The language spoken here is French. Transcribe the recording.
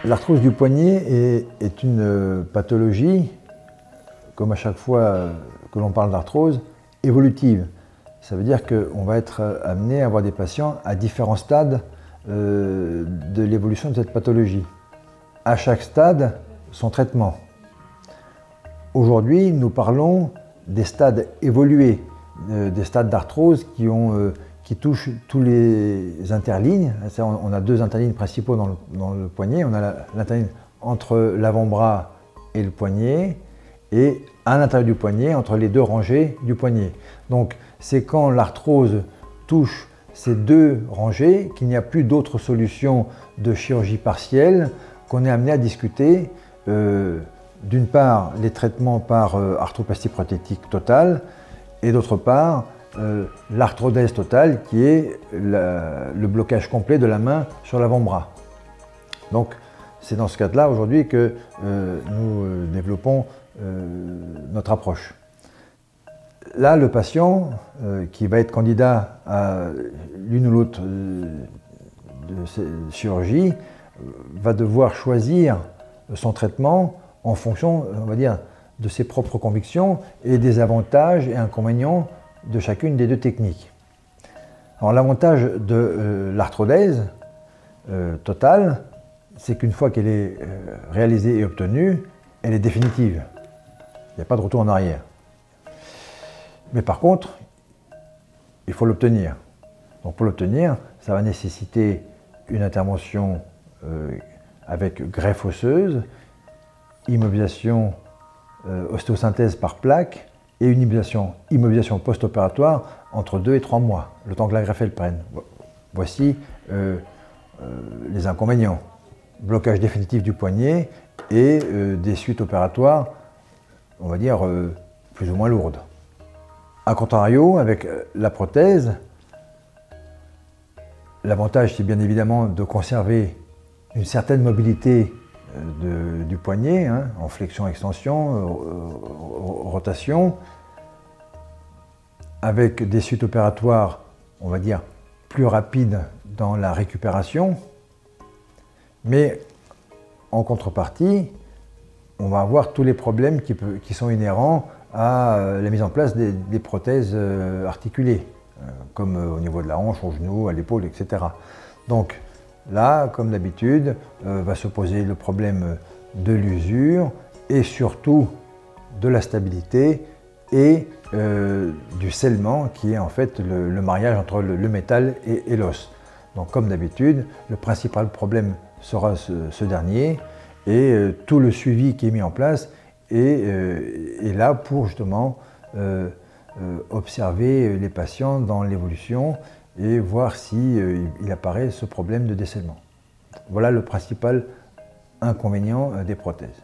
L'arthrose du poignet est une pathologie, comme à chaque fois que l'on parle d'arthrose, évolutive. Ça veut dire qu'on va être amené à avoir des patients à différents stades de l'évolution de cette pathologie. À chaque stade, son traitement. Aujourd'hui, nous parlons des stades évolués, des stades d'arthrose qui touchent tous les interlignes. On a deux interlignes principaux dans le poignet. On a l'interligne entre l'avant-bras et le poignet, et à l'intérieur du poignet, entre les deux rangées du poignet. Donc, c'est quand l'arthrose touche ces deux rangées qu'il n'y a plus d'autre solution de chirurgie partielle qu'on est amené à discuter d'une part les traitements par arthroplastie prothétique totale et d'autre part l'arthrodèse totale qui est le blocage complet de la main sur l'avant-bras. Donc c'est dans ce cadre-là aujourd'hui que nous développons notre approche. Là, le patient qui va être candidat à l'une ou l'autre de ces chirurgies va devoir choisir son traitement en fonction, on va dire, de ses propres convictions et des avantages et inconvénients de chacune des deux techniques. Alors l'avantage de l'arthrodèse totale, c'est qu'une fois qu'elle est réalisée et obtenue, elle est définitive. Il n'y a pas de retour en arrière. Mais par contre, il faut l'obtenir. Donc pour l'obtenir, ça va nécessiter une intervention avec greffe osseuse, immobilisation, ostéosynthèse par plaque et une immobilisation post-opératoire entre 2 et 3 mois, le temps que la greffe elle prenne. Voici les inconvénients. Blocage définitif du poignet et des suites opératoires, on va dire, plus ou moins lourdes. A contrario, avec la prothèse, l'avantage c'est bien évidemment de conserver une certaine mobilité du poignet, hein, en flexion-extension, rotation, avec des suites opératoires, on va dire, plus rapides dans la récupération, mais en contrepartie, on va avoir tous les problèmes qui sont inhérents à la mise en place des prothèses articulées, comme au niveau de la hanche, au genou, à l'épaule, etc. Donc là, comme d'habitude, va se poser le problème de l'usure et surtout de la stabilité et du scellement qui est en fait le mariage entre le métal et l'os. Donc comme d'habitude, le principal problème sera ce dernier et tout le suivi qui est mis en place est là pour justement observer les patients dans l'évolution et voir si il apparaît ce problème de décèlement. Voilà le principal inconvénient des prothèses.